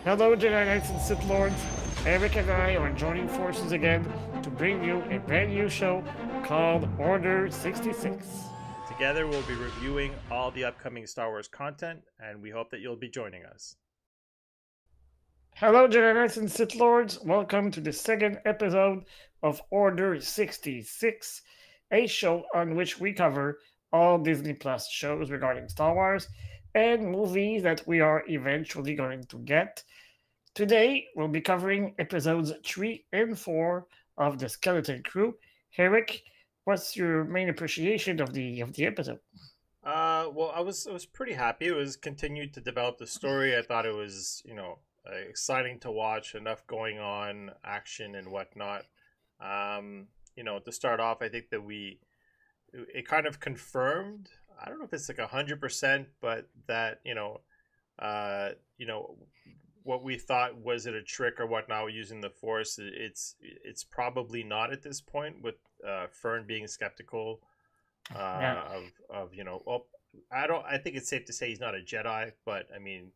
Hello, Jedi Knights and Sith Lords. Eric and I are joining forces again to bring you a brand new show called Order 66. Together, we'll be reviewing all the upcoming Star Wars content, and we hope that you'll be joining us. Hello, Jedi Knights and Sith Lords. Welcome to the second episode of Order 66, a show on which we cover all Disney Plus shows regarding Star Wars and movies that we are eventually going to get. Today, we'll be covering episodes 3 and 4 of The Skeleton Crew. Eric, what's your main appreciation of the episode? Well, I was pretty happy. It was continued to develop the story. I thought it was, exciting to watch. Enough going on, action and whatnot. To start off, I think that it kind of confirmed. I don't know if it's like 100%, but that what we thought, was it a trick or whatnot using the Force? It's probably not at this point, with Fern being skeptical I think it's safe to say he's not a Jedi, but I mean,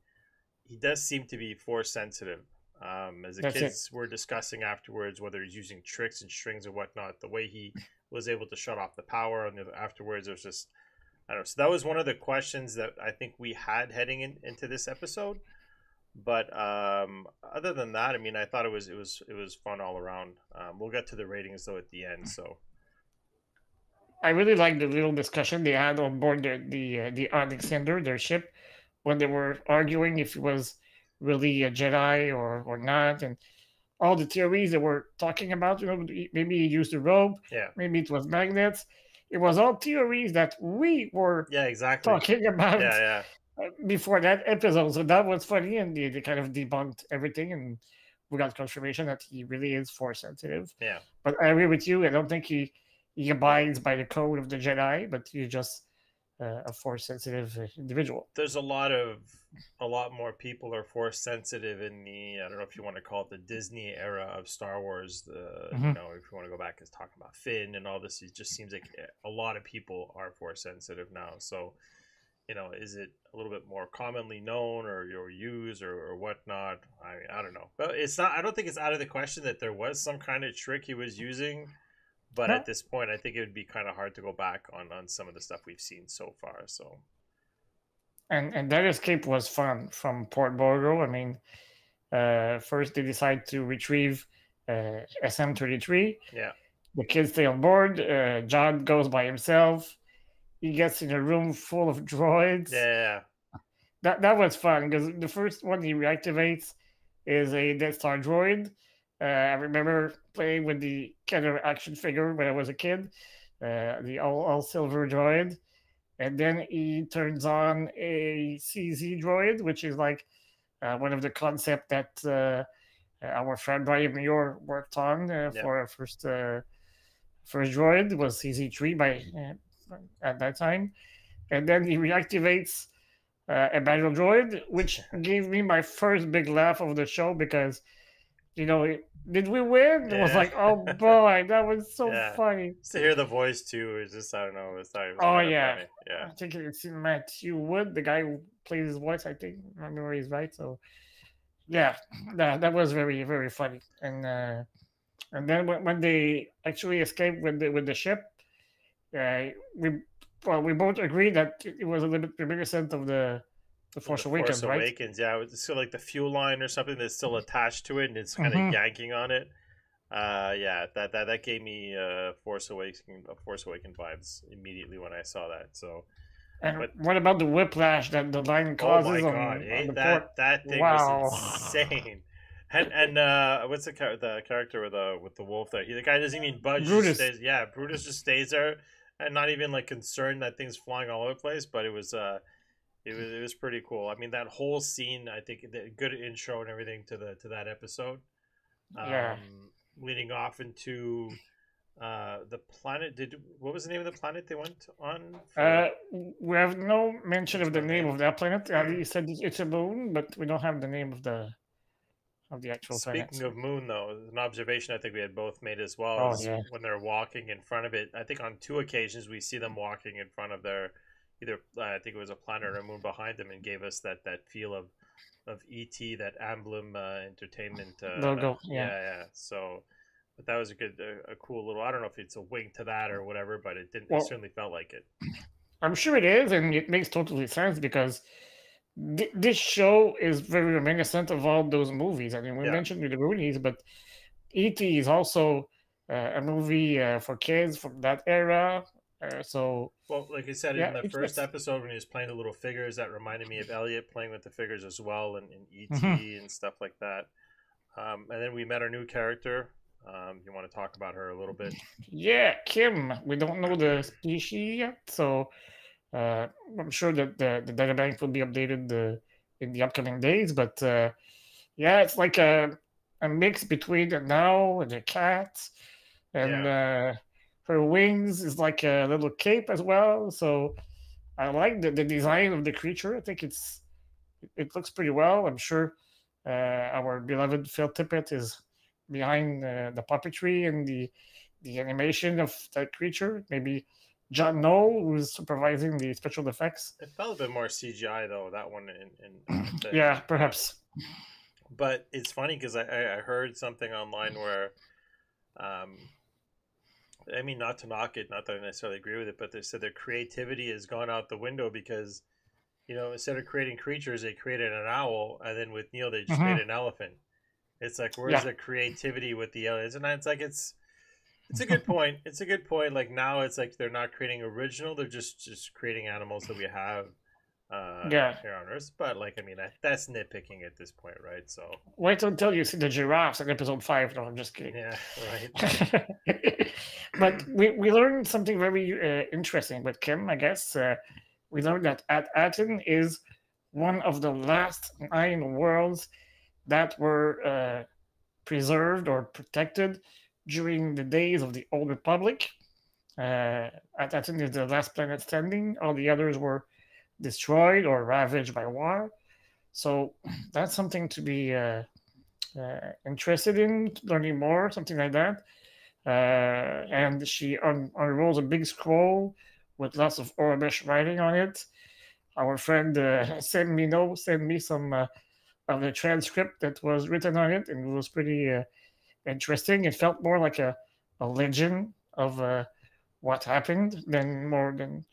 he does seem to be Force sensitive. As the kids were discussing afterwards, whether he's using tricks and strings or whatnot, the way he was able to shut off the power, and afterwards it was just, I don't know. So that was one of the questions that I think we had heading into this episode. But other than that, I mean, I thought it was fun all around. We'll get to the ratings though at the end. So I really liked the little discussion they had on board the Alexander, their ship, when they were arguing if he was really a Jedi or not, and all the theories they were talking about. Maybe he used a rope. Yeah. Maybe it was magnets. It was all theories that we were talking about before that episode. So that was funny, and they kind of debunked everything, and we got confirmation that he really is Force sensitive. Yeah. But I agree with you. I don't think he abides by the code of the Jedi, but he's just a Force sensitive individual. There's a lot more people are Force sensitive in the, I don't know if you want to call it the Disney era of Star Wars. If you want to go back and talk about Finn and all this, it just seems like a lot of people are Force sensitive now. So, is it a little bit more commonly known or used or whatnot? I don't know. But it's not. I don't think it's out of the question that there was some kind of trick he was using. But at this point, I think it would be kind of hard to go back on some of the stuff we've seen so far. So, and that escape was fun from Port Borgo. I mean, first they decide to retrieve SM-33. Yeah, the kids stay on board. John goes by himself. He gets in a room full of droids. Yeah. That was fun because the first one he reactivates is a Death Star droid. I remember playing with the Kenner action figure when I was a kid, the all silver droid, and then he turns on a CZ droid, which is like one of the concept that our friend Brian Muir worked on for our first droid was CZ3 by at that time, and then he reactivates a battle droid, which gave me my first big laugh of the show because. Did we win? It was like, oh boy, that was so funny. To hear the voice too is just, I don't know. It's funny. Yeah. I think it's Matthew Wood, the guy who plays his voice. I think my memory is right. So, yeah, that was very, very funny. And then when they actually escaped with the ship, we both agreed that it was a little bit reminiscent of the Force Awakens, right? Awakens, yeah. It's still like the fuel line or something that's still attached to it, and it's kind of yanking on it. That gave me Force Awakens vibes immediately when I saw that. So, what about the whiplash that the line causes? Oh my god, on the port? That thing was insane. And what's the character with the wolf there? The guy doesn't even budge. Brutus. Brutus just stays there and not even like concerned that thing's flying all over the place. But it was pretty cool. I mean, that whole scene, I think, the good intro and everything to that episode. Leading off into the planet. What was the name of the planet they went on? We have no mention of the name of that planet. You said it's a moon, but we don't have the name of the actual planet. Speaking of moon, though, an observation I think we had both made as well is when they're walking in front of it. I think on 2 occasions we see them walking in front of their either I think it was a planet or a moon behind them, and gave us that feel of ET, that emblem entertainment. Logo. Yeah. Yeah, yeah. So, but that was a cool little. I don't know if it's a wink to that or whatever, but it didn't. It Well, certainly felt like it. I'm sure it is, and it makes totally sense because this show is very reminiscent of all those movies. I mean, we Yeah. mentioned the Goonies, but E.T. is also a movie for kids from that era. So Well, like I said in yeah, the it first fits. episode when he was playing the little figures, that reminded me of Elliot playing with the figures as well, and Mhm. ET and stuff like that. And then we met our new character. You want to talk about her a little bit? Yeah, Kh'ymm. We don't know the species yet, so I'm sure that the data bank will be updated in the upcoming days. But yeah, it's like a mix between an owl and a cat, and Yeah. her wings is like a little cape as well. So I like the design of the creature. I think it looks pretty well. I'm sure our beloved Phil Tippett is behind the puppetry and the animation of that creature. Maybe John Knoll, who's supervising the special effects. It felt a bit more CGI though, that one Yeah, yeah. perhaps. But it's funny because I heard something online where, um, I mean, not to knock it, not that I necessarily agree with it, but they said their creativity has gone out the window because, instead of creating creatures, they created an owl, and then with Neil, they just made Hmm. an elephant. It's like, where's Yeah, the creativity with the aliens? And it's like, it's a good point. It's a good point. Like now, it's like they're not creating original; they're just creating animals that we have yeah. here on Earth. But like, I mean, that's nitpicking at this point, right? So Wait until you see the giraffes in episode 5. No, I'm just kidding. yeah, right. But we learned something very interesting with Kim, I guess. We learned that Aten is one of the last 9 worlds that were preserved or protected during the days of the Old Republic. Aten is the last planet standing. All the others were destroyed or ravaged by war. So that's something to be interested in, learning more, something like that. And she unrolls a big scroll with lots of Orabesh writing on it. Our friend sent me some of the transcript that was written on it, and it was pretty interesting. It felt more like a legend of what happened than more than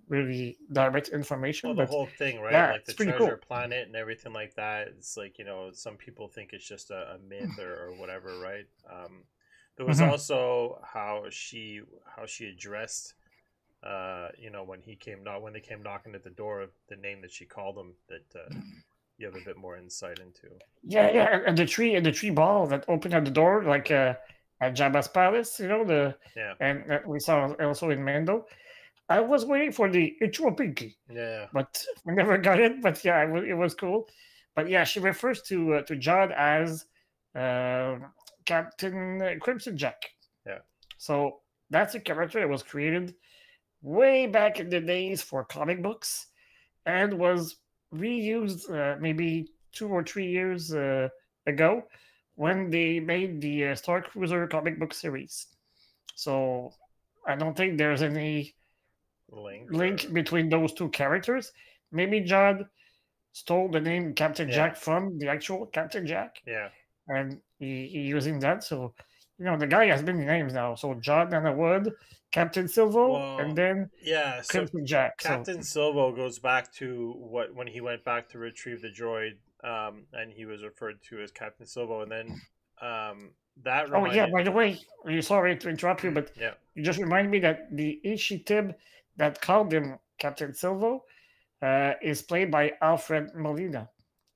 really direct Well, information. the But whole thing, right? yeah, Like the it's pretty treasure cool. planet and everything like that. It's like, some people think it's just a myth or whatever, right? There was Hmm. also how she addressed when they came knocking at the door, the name that she called them, that you have a bit more insight into. Yeah, yeah, and the tree ball that opened at the door, like at Jabba's palace, Yeah. and we saw also in Mando. I was waiting for the Ichiro Pinky, Yeah. but we never got it. But yeah, it was cool. But yeah, she refers to John as uh, Captain Crimson Jack. Yeah. So that's a character that was created way back in the days for comic books and was reused maybe 2 or 3 years ago when they made the Star Cruiser comic book series. So I don't think there's any Link link or between those two characters. Maybe John stole the name Captain yeah. Jack from the actual Captain Jack, Yeah. and he using that. So, the guy has many names now. So John Wood, Captain Silvo, and Well, then yeah, so Crimson Jack. So, Captain Silvo goes back to when he went back to retrieve the droid, and he was referred to as Captain Silvo, and then that oh yeah, reminded, by the way, sorry to interrupt you, but yeah, you just remind me that the Ishitib that called him Captain Silvo is played by Alfred Molina,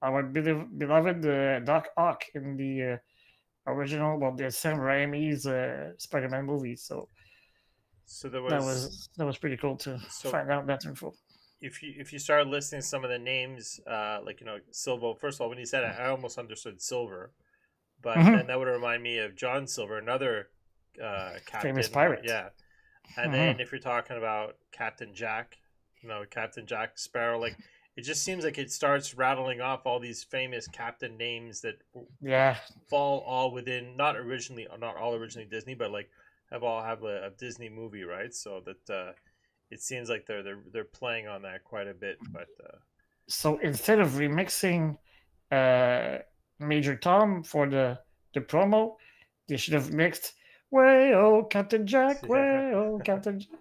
our beloved Doc Ock in the original, well, the Sam Raimi's Spider-Man movies. So so there was that was pretty cool to so find out that info. if you start listing some of the names, like Silvo. First of all, when you said it, I almost understood Silver, but Hmm. then that would remind me of John Silver, another Famous captain. pirate. Yeah, and Hmm. then if you're talking about Captain Jack, Captain Jack Sparrow, like it just seems like it starts rattling off all these famous captain names that Yeah, fall all within not all originally Disney, but like have a Disney movie, right? So that it seems like they're playing on that quite a bit, but So instead of remixing uh, Major Tom for the promo, they should have mixed "Way oh Captain Jack, Yeah. way oh Captain Jack."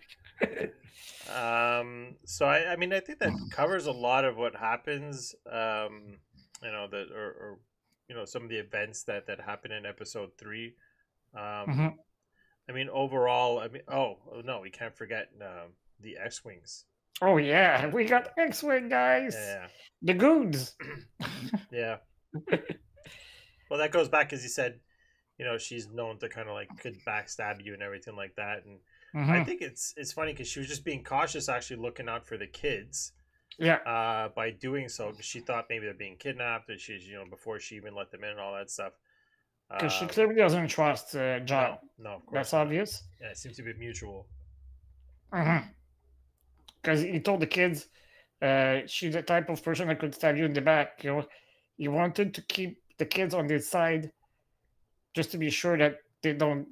So I mean, I think that covers a lot of what happens. That or some of the events that happen in episode 3. Um, Mhm. I mean, overall, I mean, oh no, we can't forget the X Wings. Oh yeah, Yeah, we got X-Wing guys, yeah, the goons. yeah. Well, that goes back, as you said, she's known to kind of like could backstab you and everything like that. And I Hmm. think it's funny because she was just being cautious, actually looking out for the kids Yeah, by doing so, because she thought maybe they're being kidnapped, or she's before she even let them in and all that stuff. because she Um, clearly doesn't trust John. no, no, of That's course not. obvious. Yeah, it seems to be mutual. Because he told the kids she's the type of person that could stab you in the back. He wanted to keep the kids on his side just to be sure that they don't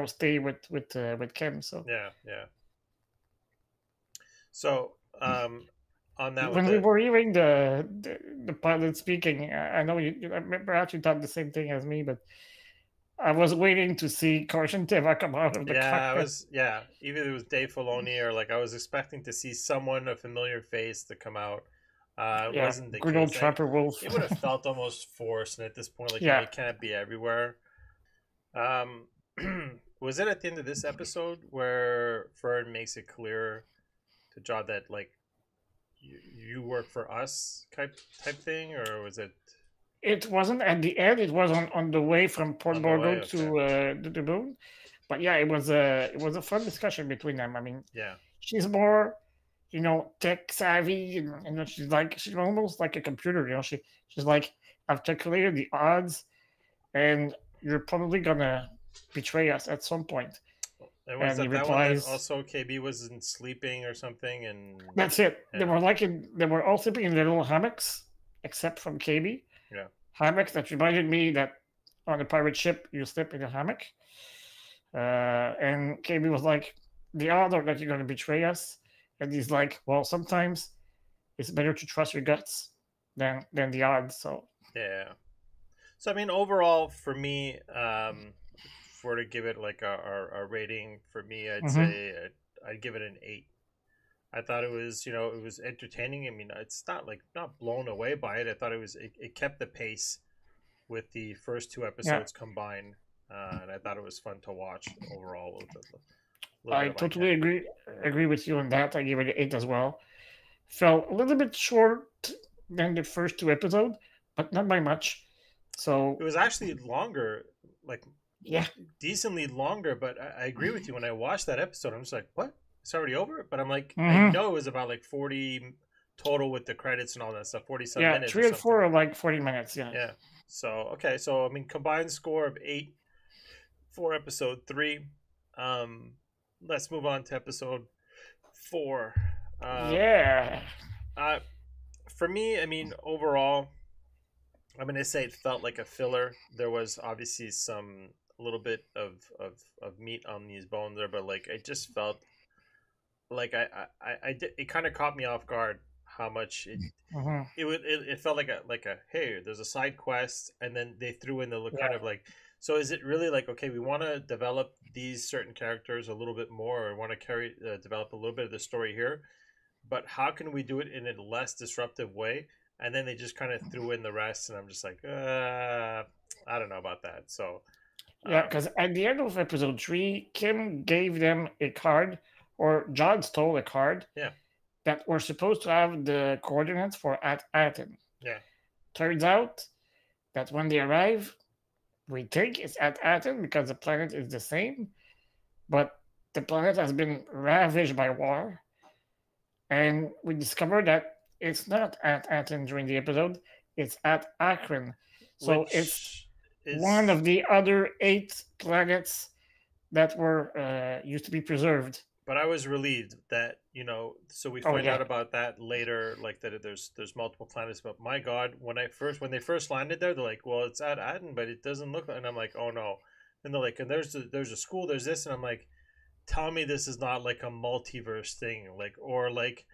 stay with Kim. So Yeah, yeah. So on that with when we the were hearing the pilot speaking, I know perhaps you thought the same thing as me, but I was waiting to see Carson Teva come out of the Yeah, I cockpit. was. Yeah, either it was Dave Filoni or like I was expecting to see someone, a familiar face, to come out. It Yeah, wasn't the good old case. Trapper Wolf. It would have felt almost forced, and at this point, like Yeah, you can't be everywhere. Um, was it at the end of this episode where Fern makes it clear to John that like you work for us type thing, or was it it wasn't at the end. It was on the way from Port on the way? Borgo Okay, to the moon. But yeah, it was a fun discussion between them. I mean, yeah, she's more, tech savvy, and she's almost like a computer. She's like, I've calculated the odds, and you're probably gonna betray us at some point. and was And he that one that replies, also KB wasn't sleeping or something, and "That's it." They yeah, were they were all sleeping in their little hammocks, except from KB. yeah. Hammocks that reminded me that on a pirate ship you sleep in a hammock. And KB was like, "The odds are that you're gonna betray us." And he's like, "Well, sometimes it's better to trust your guts than the odds." So Yeah. So I mean, overall, for me, for to give it like a rating, for me, I'd mhm. say I'd give it an 8. I thought it was, it was entertaining. I mean, it's not like not blown away by it. I thought it kept the pace with the first 2 Yeah, episodes combined, and I thought it was fun to watch overall with a little bit I of my totally cat. agree with you on that. I give it an 8 as well. Felt a little bit short than the first 2 episodes, but not by much. It So was actually longer, like yeah, decently longer, but I agree with you. When I watched that episode, I'm just like, what? It's already over? But I'm like, I hmm know it was about like 40 total with the credits and all that stuff, 40 some yeah, minutes or 3 and 4 something. are like 40 minutes. Yeah, Yeah. So, okay. So, I mean, combined score of 8 for episode 3. Um, let's move on to episode 4. Um, yeah, uh, for me, I mean, overall, I'm going to say it felt like a filler. There was obviously a little bit of meat on these bones there, but like it just felt like I did, it kind of caught me off guard how much hmm it felt like a hey, there's a side quest, and then they threw in the kind yeah, of like, so is it really like, okay, we want to develop these certain characters a little bit more, or want to develop a little bit of the story here, but how can we do it in a less disruptive way? And then they just kind of threw in the rest, and I'm just like, I don't know about that. So, yeah. um, Because at the end of episode 3, Kim gave them a card, or John stole a card yeah, that were supposed to have the coordinates for at Aten. yeah, Turns out that when they arrive, we think it's at Aten because the planet is the same, but the planet has been ravaged by war, and we discover that it's not at Aten during the episode; it's at Akron. So it's which one is, of the other 8 planets that were used to be preserved. but I was relieved that, so we Oh find yeah. out about that later, like that there's multiple planets. But my God, when they first landed there, they're like, well, it's at Aden, but it doesn't look. And I'm like, oh no. And they're like, and there's a school, there's this, and I'm like, tell me this is not like a multiverse thing, like, or like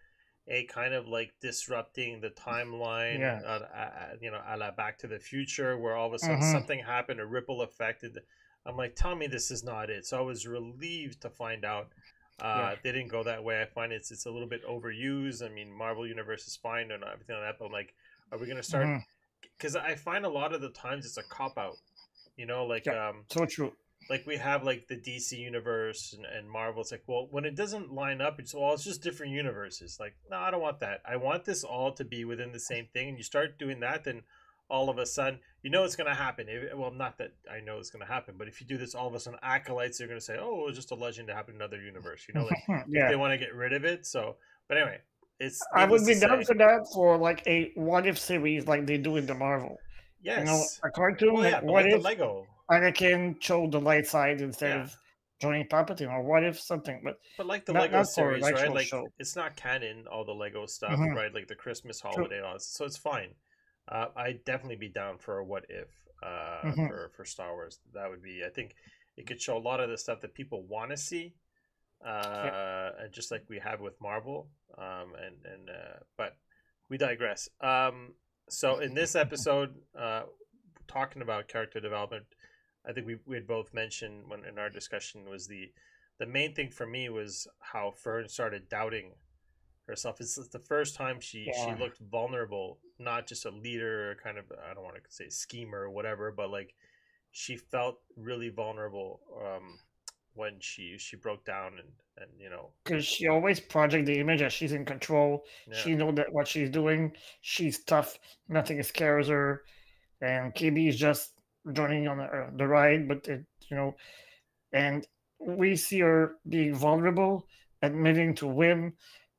a kind of like disrupting the timeline, Yeah. a la Back to the Future, where all of a sudden Mm-hmm. something happened, a ripple affected. I'm like, tell me this is not it. So I was relieved to find out Yeah. they didn't go that way. I find it's a little bit overused. I mean, Marvel Universe is fine and everything like that, but I'm like, are we gonna start? Mm-hmm. Because I find a lot of the times it's a cop out. Like Yeah. So true. we have like the DC universe and Marvel. It's like, well, when it doesn't line up, it's just different universes. Like, no, I don't want that. I want this all to be within the same thing. And you start doing that, then all of a sudden, it's going to happen. Well, not that I know it's going to happen, but if you do this, all of a sudden, acolytes are going to say, "Oh, it was just a legend to happen in another universe." Like if Yeah. they want to get rid of it. So, but anyway, it's I would needless to be down say, for that for like a what if series like they do in the Marvel. yes. A cartoon Well, like yeah, but what like the if Lego, Anakin chose the light side instead yeah. of joining Palpatine, or what if something, but But like the not Lego for an series, right? actual Like show. it's not canon, all the Lego stuff, Mm-hmm. right? Like the Christmas True. holiday and all this. So it's fine. I'd definitely be down for a what if Mm-hmm. for Star Wars. That would be, I think it could show a lot of the stuff that people want to see, Yeah. and just like we have with Marvel. But we digress. So in this episode, talking about character development, I think we had both mentioned when in our discussion was the main thing for me was how Fern started doubting herself. It's the first time she Yeah. looked vulnerable, not just a leader, kind of, I don't want to say schemer or whatever, but like she felt really vulnerable when she broke down and Because she always project the image that she's in control. yeah. She know that what she's doing. She's tough. Nothing scares her. And KB is just joining on the ride, but and we see her being vulnerable, admitting to Wim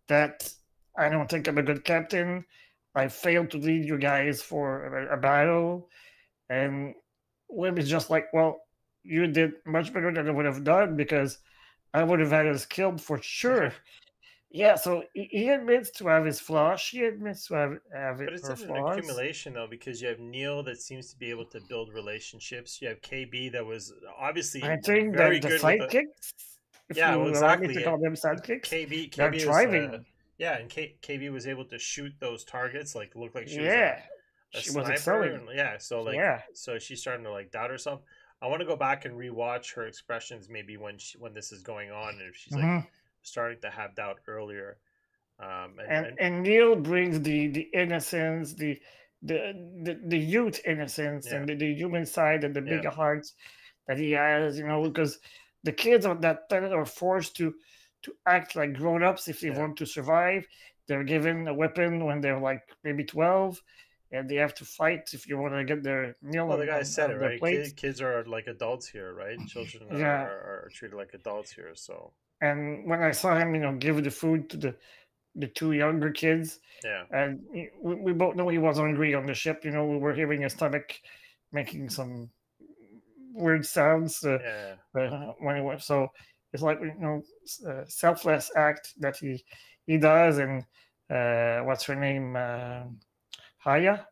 that I don't think I'm a good captain. I failed to lead you guys for a battle, and Wim is just like, well, you did much better than I would have done because I would have had us killed for sure. Yeah, so he admits to have his flaws. She admits to have But it's her an flaws. accumulation though, because you have Neil that seems to be able to build relationships. You have KB that was I obviously think very that the good with the sidekicks, if yeah, you well, allow me to exactly. call them sidekicks, they're KB was driving. yeah, and KB was able to shoot those targets, like looked like she was Yeah, a she was sniper, excelling. and yeah, so like Yeah. so she's starting to like doubt herself. I want to go back and rewatch her expressions maybe when this is going on, and if she's like Hmm. starting to have doubt earlier. And And Neil brings the innocence, the youth innocence, yeah, and the human side and the yeah, bigger hearts that he has. Because the kids on that planet are forced to act like grown-ups if they yeah. want to survive. They're given a weapon when they're like maybe 12, and they have to fight if you want to get their meal Well, the guy said it on their right. plates. Kids are like adults here, right? Children Yeah. are treated like adults here. So And when I saw him, give the food to the two younger kids, yeah, and we both know he was hungry on the ship. We were hearing his stomach making some weird sounds yeah. when he went. So it's like selfless act that he does. And what's her name? Haya.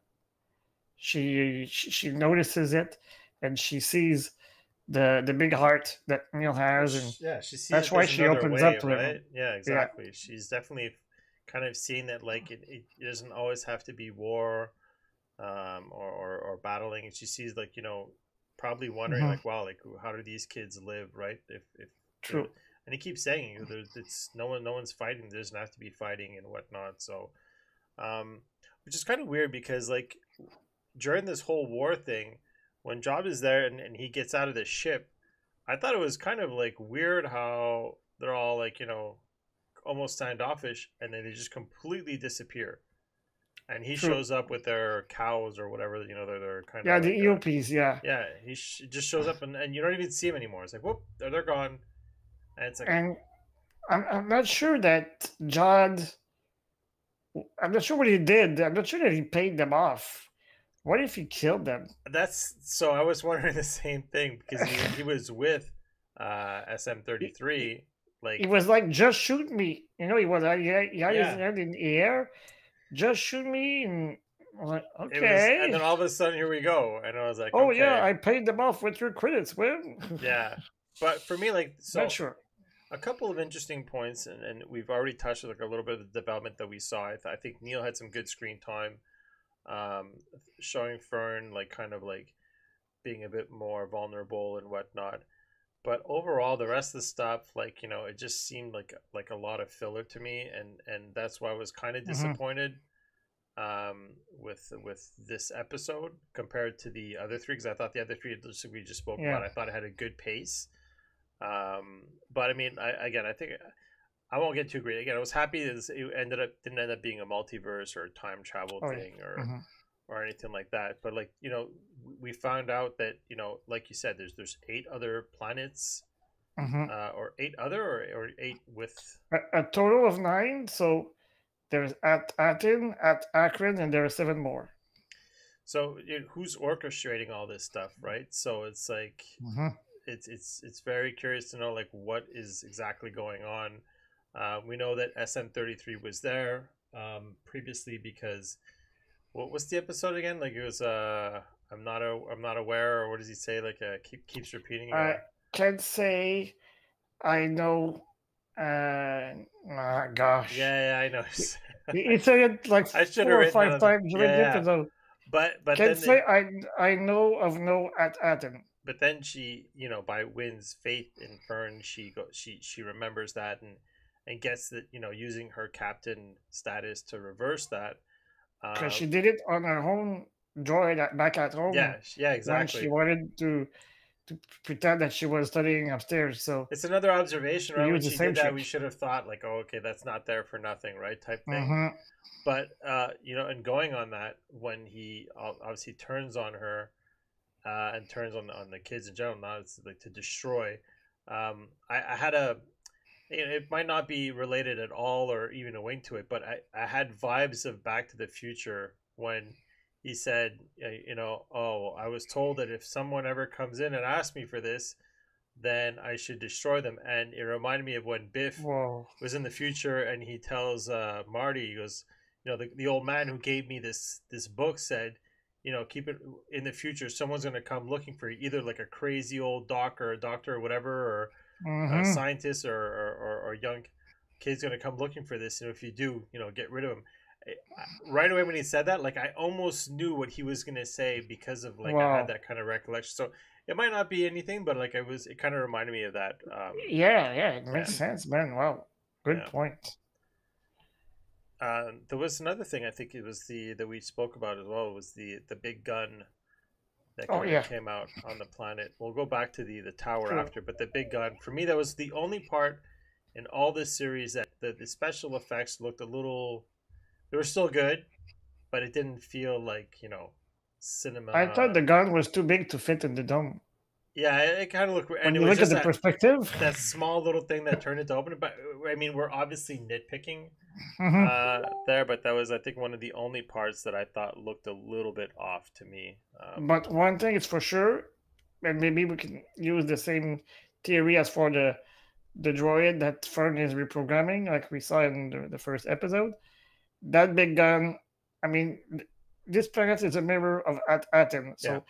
She notices it, and she sees the big heart that Neil Well, has, and yeah, she sees that's that why there's she another opens way, up to him. right? Yeah, Yeah. exactly. She's definitely kind of seeing that like it doesn't always have to be war, or battling. And she sees like probably wondering Hmm. like, wow, like how do these kids live, right? If True. and he keeps saying there's it's no one's fighting. There doesn't have to be fighting and whatnot. So, which is kind of weird because like during this whole war thing, when Job is there and he gets out of the ship, I thought it was kind of like weird how they're all like, almost standoffish and then they just completely disappear. And he True. shows up with their cows or whatever, they're kind Yeah, of the like, EOPs. Yeah, yeah, just shows up and you don't even see him anymore. It's like, whoop, they're gone. And it's like, and I'm not sure that John. I'm not sure what he did. I'm not sure that he paid them off. What if he killed them? that's so I was wondering the same thing because he was with he, he, SM-33. he Like, was like, "Just shoot me." He was. He had his yeah, hand in the air. Just shoot me, and I was like, it was, and then "Okay." all of a sudden, here we go. And I was like, Oh yeah, okay, I paid them off with your credits. Well, yeah. But for me, like, not so sure. A couple of interesting points, and we've already touched like a little bit of the development that we saw. I think Neil had some good screen time, um, showing Fern like kind of like being a bit more vulnerable and whatnot. But overall, the rest of the stuff, like it just seemed like a lot of filler to me, and that's why I was kind of Hmm. disappointed with this episode compared to the other three, because I thought the other three we just spoke Yeah. about, I thought it had a good pace. But I mean, I think I won't get too great. Again, I was happy that it didn't end up being a multiverse or a time travel Oh yeah. thing Hmm. or anything like that. But like we found out that like you said, there's 8 other planets, Hmm. or 8 other or 8 with. A total of 9. So there's at Aten, at Akron, and there are 7 more. So who's orchestrating all this stuff, right? So it's like Hmm. it's very curious to know like what is exactly going on. We know that SM33 was there previously because what was the episode again? Like it was I'm not aware, or what does he say? Like keeps repeating. I can say I know. Gosh, Yeah, I know. he said it like I should have 4 or written it 5 on the times during yeah, the yeah. episode. But Can then say I know of no at Aten. but then she by Wynn's faith in Fern, she remembers that and gets that using her captain status to reverse that. Because uh she did it on her home droid back at home yeah, when she exactly. wanted to pretend that she was studying upstairs. So It's another observation, she right? When used the she same did that, we trick. should have thought like, oh, okay, that's not there for nothing, right? Type thing. Hmm. But and going on that, when he obviously turns on her, and turns on the kids in general, not it's like to destroy. I had a it might not be related at all or even a wink to it, but I had vibes of Back to the Future when he said, oh, I was told that if someone ever comes in and asks me for this, then I should destroy them. And it reminded me of when Biff Whoa. was in the future and he tells Marty, he goes, the old man who gave me this book said, keep it in the future. Someone's going to come looking for you, either like a crazy old doctor or whatever, or a Hmm. scientist or young kid's going to come looking for this. And if you do, get rid of him. Right away when he said that, like I almost knew what he was going to say because of like I had Wow. that kind of recollection. So it might not be anything, but like it kind of reminded me of that. Yeah, it Yeah, makes sense, man. Wow. Good yeah. point. There was another thing I think it was the that we spoke about as well was the big gun that Oh kind of yeah. came out on the planet. We'll go back to the tower True. after, but the big gun for me, that was the only part in all this series that the special effects looked a little. They were still good, but it didn't feel like I thought cinema. the gun was too big to fit in the dome. Yeah, it kind of looked, and When it you was look at just the perspective. that small little thing that turned it to open it. But I mean, we're obviously nitpicking Hmm. there, but that was I think one of the only parts that I thought looked a little bit off to me. But one thing is for sure, and maybe we can use the same theory as for the droid that Fern is reprogramming, like we saw in the first episode. That big gun, I mean, this planet is a mirror of Aten. Yeah, So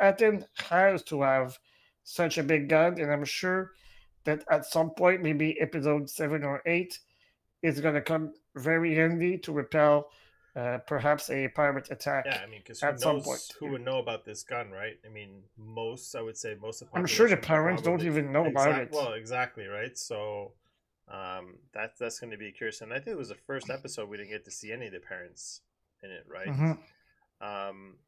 Aten has to have such a big gun, and I'm sure that at some point, maybe episode 7 or 8, it's going to come very handy to repel perhaps a pirate attack yeah. I mean, because at some point. who would know about this gun, right? I mean, I would say most of the I'm sure the population parents don't probably even know about it. well, exactly, right? So, that's going to be curious, and I think it was the first episode we didn't get to see any of the parents in it, right? Hmm.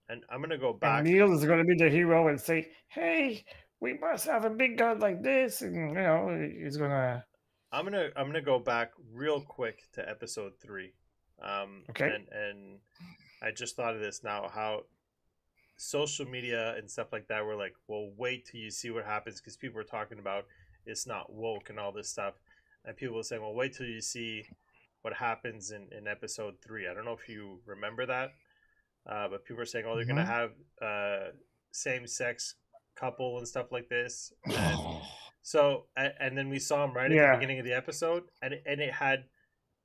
And I'm gonna go And back. Neil is going to be the hero and say, "Hey, we must have a big gun like this," and he's gonna. I'm gonna go back real quick to episode 3, Okay. and I just thought of this now how social media and stuff like that were like, well, wait till you see what happens because people were talking about it's not woke and all this stuff, and people were saying, well, wait till you see what happens in episode 3. I don't know if you remember that, but people are saying, oh, they're gonna Hmm. have same sex couple and stuff like this, and so and then we saw him right at the Yeah, beginning of the episode, and it had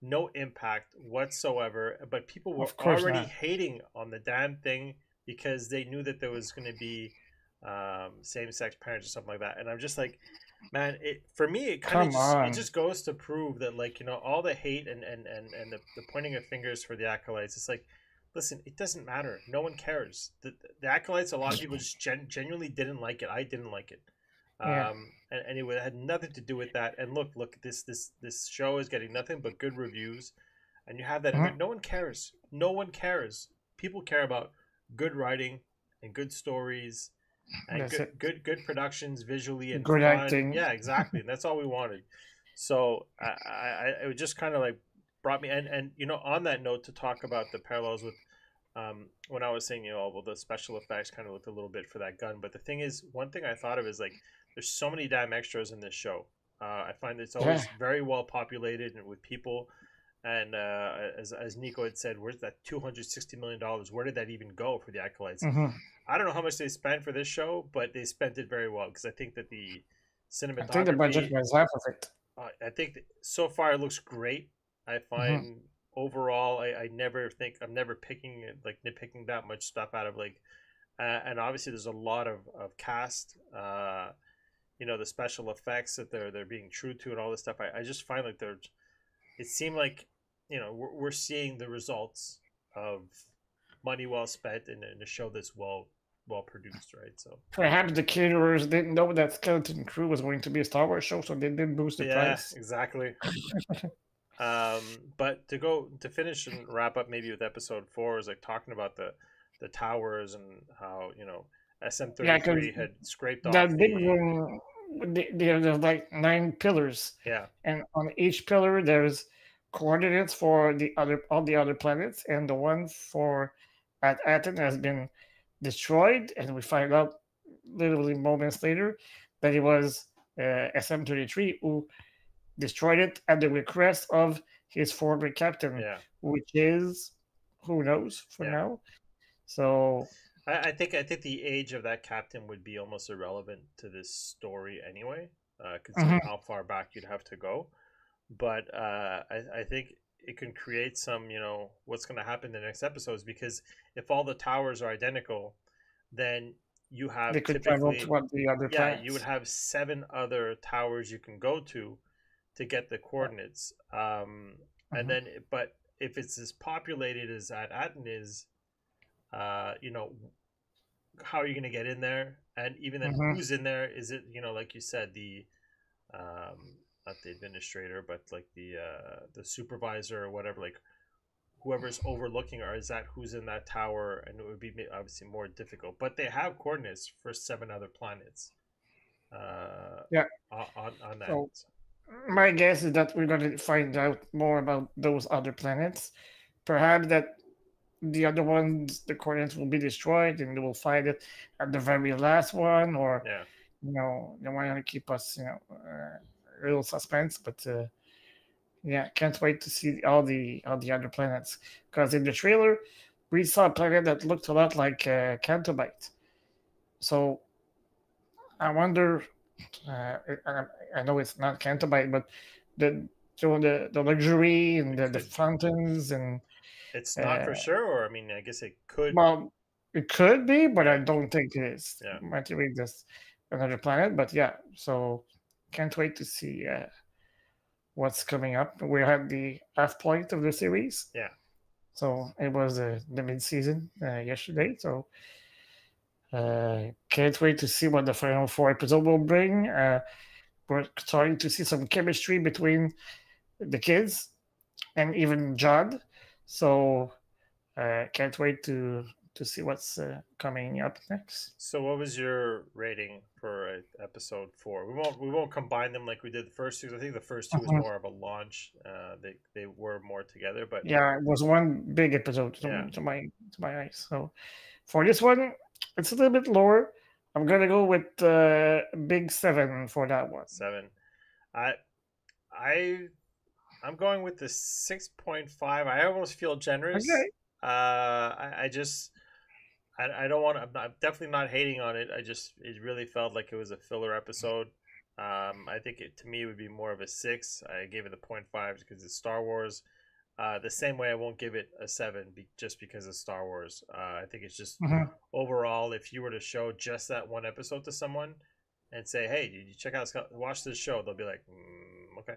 no impact whatsoever. But people were of course already not. hating on the damn thing because they knew that there was going to be same sex parents or something like that. And I'm just like, Man, it for me it kind of Come just it on. just goes to prove that, like, all the hate and the pointing of fingers for the acolytes. It's like, listen, it doesn't matter. No one cares. The acolytes, a lot of people just genuinely didn't like it. I didn't like it. Yeah. And it had nothing to do with that. And look, this show is getting nothing but good reviews, and you have that in there. Mhm. No one cares. No one cares. People care about good writing and good stories and That's good it. good productions visually and Good fun. acting. Yeah, exactly. And that's all we wanted. So it just kind of like brought me, and on that note, to talk about the parallels with when I was saying, well, the special effects kind of looked a little bit for that gun. But the thing is, one thing I thought of is, like, there's so many damn extras in this show. I find it's Yeah. always very well populated and with people. And as Nico had said, where's that $260 million? Where did that even go for the acolytes? Hmm. I don't know how much they spent for this show, but they spent it very well, because I think that the I think the budget cinematography, was half of it. I think that so far it looks great. I Hmm. find overall, I never think I'm never picking it, like, nitpicking that much stuff out of, like, and obviously there's a lot of cast, the special effects that they're being true to and all this stuff. I just find like it seemed like, we're seeing the results of money well spent in a show that's well produced, right? So Perhaps the caterers didn't know that Skeleton Crew was going to be a Star Wars show, so they did boost the yeah, price. exactly. But to finish and wrap up maybe with episode 4 is like talking about the towers and how Yeah, because SM-33 had scraped off that big the room, there's like 9 pillars, yeah and on each pillar there's coordinates for all the other planets, and the one for at Aten has been destroyed, and we find out literally moments later that it was SM-33 who destroyed it at the request of his former captain, yeah which is who knows for yeah. now. So, I think the age of that captain would be almost irrelevant to this story anyway, considering mhm, how far back you'd have to go. But I think it can create some, what's going to happen in the next episodes, because if all the towers are identical, then you they have could travel typically, to what the other yeah, you would planets. have 7 other towers you can go to get the coordinates. And Mhm, then, but if it's as populated as Aten is, you know, how are you going to get in there? And even then, mhm. who's in there? Is it, like you said, the not the administrator, but like the supervisor or whatever, like whoever's overlooking, or is that who's in that tower? And it would be obviously more difficult. But they have coordinates for 7 other planets uh, Yeah. on that. So my guess is that we're going to find out more about those other planets. Perhaps that the other ones, the coordinates will be destroyed, and they will find it at the very last one, or Yeah, they want to keep us, a little suspense. But yeah, can't wait to see all the other planets. Because in the trailer, we saw a planet that looked a lot like Cantobite. So I wonder. I know it's not Cantobite, but the the luxury and it the could. fountains and It's not uh, for sure, or I mean, I guess it could. well, it could be, but I Yeah, don't think it is. yeah, Might be just another planet, but yeah. So can't wait to see what's coming up. We had the half point of the series, yeah. so it was the mid season yesterday. So can't wait to see what the final 4 episode will bring. We're starting to see some chemistry between the kids and even Judd. So can't wait to see what's coming up next. So, what was your rating for episode 4? We won't combine them like we did the first two. I think the first two was Mhm. more of a launch. They were more together, but Yeah, it was one big episode yeah, to my eyes. So for this one, it's a little bit lower. I'm gonna go with big 7 for that one. 7. I I I'm going with the 6.5. I almost feel generous. Okay. I just I don't want to. I'm definitely not hating on it. It really felt like it was a filler episode. I think to me it would be more of a 6. I gave it a 0.5 because it's Star Wars. The same way I won't give it a 7 just because it's Star Wars. I think it's just Mhm. overall, if you were to show just that one episode to someone, and say, "Hey, did you check out watch this show?" They'll be like, "Okay,"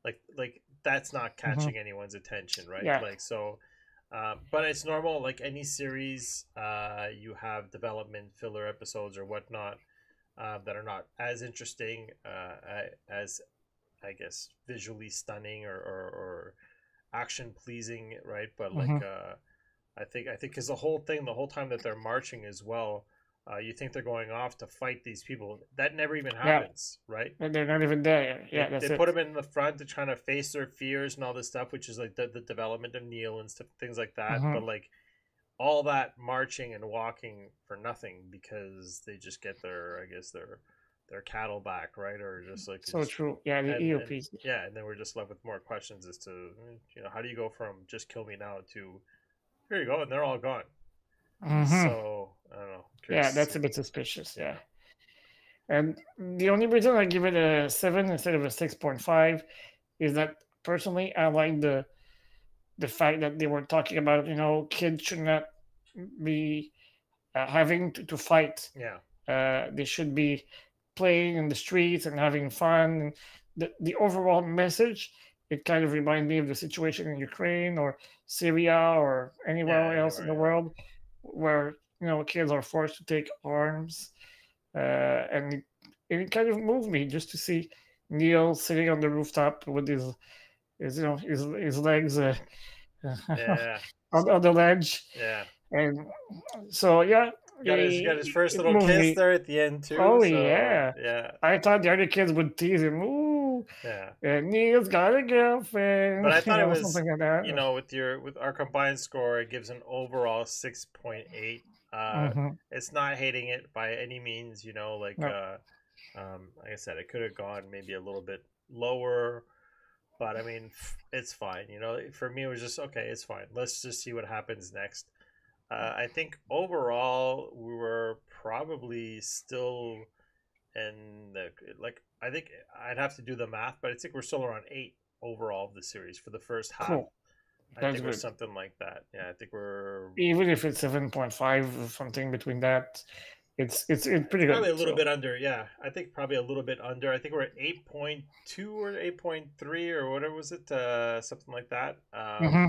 like that's not Hmm. catching anyone's attention, right? Yeah. Like so. But it's normal. Like any series, you have development filler episodes or whatnot that are not as interesting as I guess visually stunning or action pleasing, right? But Hmm. like I think because the whole time that they're marching as well, you think they're going off to fight these people. That never even Yeah. happens, right? And they're not even there. They Yeah, that's they put it. them in the front to try to face their fears and all this stuff, which is like the development of Neil and stuff, things like that. Hmm. But like all that marching and walking for nothing because they just get their I guess their cattle back, right? Or just like So just true. Yeah, the and EOPs. yeah, and then we're just left with more questions as to how do you go from just kill me now to here you go and they're all gone. Hmm. So I don't know, Yeah, curious to that's see. a bit suspicious. Yeah, Yeah. And the only reason I give it a 7 instead of a 6.5 is that personally I like the fact that they were talking about, kids should not be having to fight. yeah, They should be playing in the streets and having fun. And the overall message, it kind of reminds me of the situation in Ukraine or Syria or yeah. anywhere else in the Anywhere, world where kids are forced to take arms. And it kind of moved me just to see Neil sitting on the rooftop with his legs yeah, on the ledge, yeah. and so yeah, Got his first it little moved kiss me. there at the end too. Oh So yeah, yeah, I thought the other kids would tease him. Ooh, yeah. Neil's got a But girlfriend, I thought it was, something like that. with our combined score, it gives an overall 6.8. Hmm. It's not hating it by any means. No, Like I said, it could have gone maybe a little bit lower, but I mean, it's fine. For me, it was just okay. It's fine. Let's just see what happens next. I think overall we were probably still in the like. I think I'd have to do the math, but I think we're still around 8 overall of the series for the first half. cool. I That's think we're good. something like that. Yeah, I think we're. Even if it's 7.5 or something between that, it's It's pretty probably good. a little So. bit under. Yeah, I think probably a little bit under. I think we're at 8.2 or 8.3 or whatever was it, something like that. Hmm.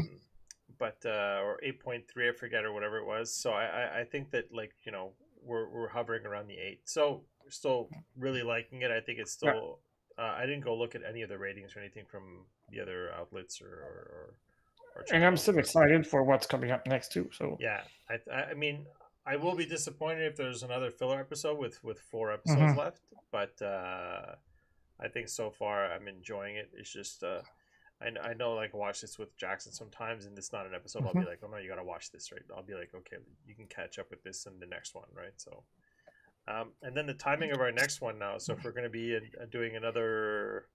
But or 8.3, I forget, or whatever it was. So I think that like we're hovering around the 8. So we're still really liking it. I think it's Yeah. still. I didn't go look at any of the ratings or anything from the other outlets or And I'm channels, still but excited for what's coming up next too. So. yeah, I mean, I will be disappointed if there's another filler episode with 4 episodes Hmm. left, but I think so far I'm enjoying it. It's just I know like I watch this with Jackson sometimes, and it's not an episode. I'll Hmm. be like, oh no, you gotta watch this, right? I'll be like, okay, you can catch up with this in the next one, right? So. And then the timing of our next one now. So if we're going to be doing another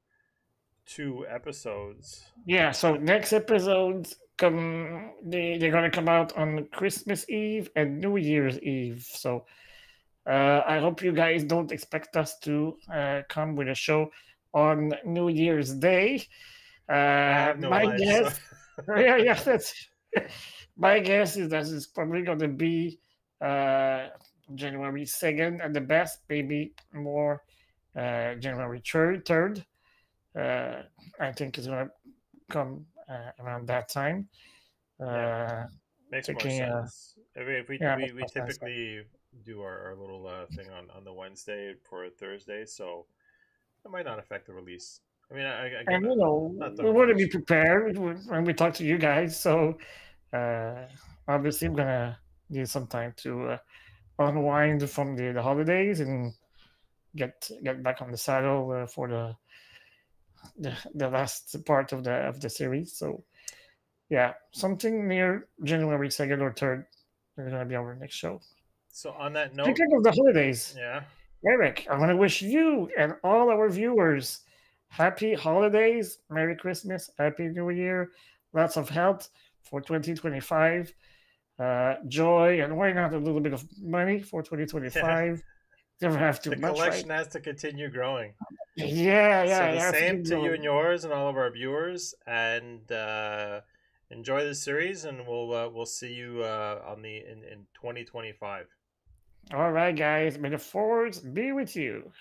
2 episodes, Yeah. So next episodes they're gonna come out on Christmas Eve and New Year's Eve. So I hope you guys don't expect us to come with a show on New Year's Day. I have no My life, so guess, yeah, that's my guess is that it's probably going to be uh, January 2nd at the best, maybe more January 3rd. Uh, I think it's going to come around that time. yeah, Uh, makes more Taking, sense. I mean, if yeah, we, makes we more sense. typically do our little thing on the Wednesday for a Thursday, so it might not affect the release. I mean, again, And, not that we I'm want to be always. prepared when we talk to you guys. So, uh, obviously, I'm going to need some time to unwind from the holidays and get back on the saddle for the last part of the series. So yeah, something near January 2nd or 3rd is gonna be our next show. So on that note, Speaking of the holidays, yeah. Eric, I want to wish you and all our viewers happy holidays, Merry Christmas, Happy New Year, lots of health for 2025, joy, and why not a little bit of money for Yeah, 2025? Never have too the much, right? collection has to continue growing. Yeah, So yeah, the yeah. Have to same keep to you and going. yours and all of our viewers, and enjoy the series, and we'll see you on the in 2025. All right, guys. May the force be with you.